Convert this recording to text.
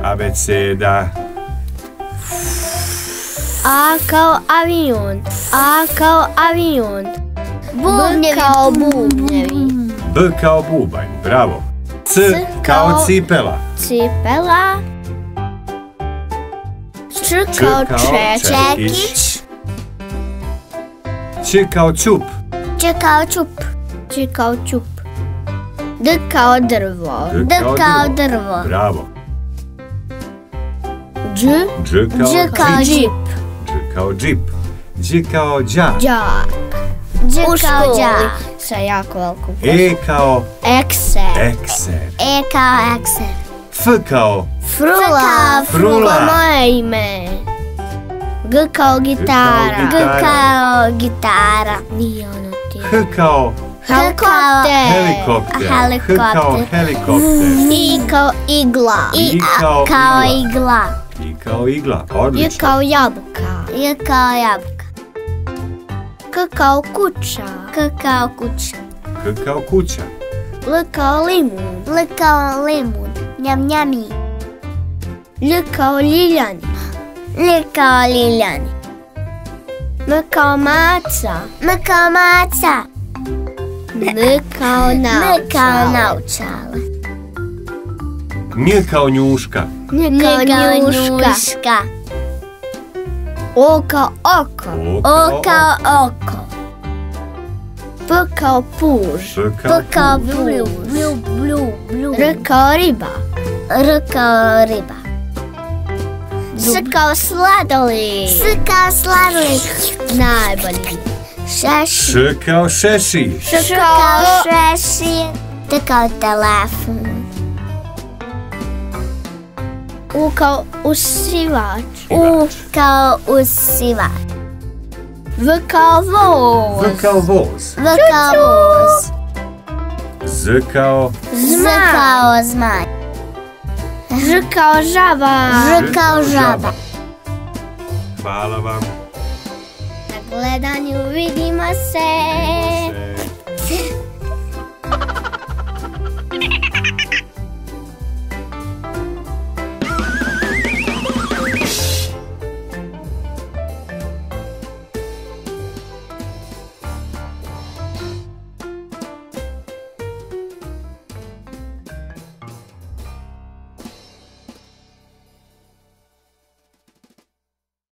Abeceda. A kao avion. A kao avion. B kao bubnjevi. B kao bubanj, bravo. C kao cipela. Cipela. Č kao čekić. Č kao čup. Č kao čup. Č kao čup. D kao drvo. D kao drvo. Bravo. Dž kao džip. Dž kao džip. Dž kao đak. Đak. Dž kao đak. Sa jako velikom. E kao ekser. ekser. E kao ekser. F kao Frula. Frula. Moje ime. G kao gitara. G kao gitara. Nije ono ti. H kao Helikopter. helikopter. H kao helikopter. I kao igla. I kao igla. I kao igla. J Odlično. kao jabuka. J kao jabuka. K kao kuća. K kao kuća. K kao kuća. L kao limun. L kao limun. Njam njami. L kao ljiljani. L kao ljiljani. M kao maca. M kao maca. N kao naučala. N kao naučala. N kao njuška. N kao njuška. O kao oko. O kao oko. P kao puž. P P kao puž. R kao riba. R kao riba. S kao sladoled. S kao sladoled. Najbolji. Š kao šešir. Š kao šešir. T kao telefon. U kao usivač. U kao usivač. V kao voz. V kao voz. V kao voz. Z kao Z kao zmaj. Ž kao žaba. Ž kao žaba. Hvala vam. Na gledanju vidimo se.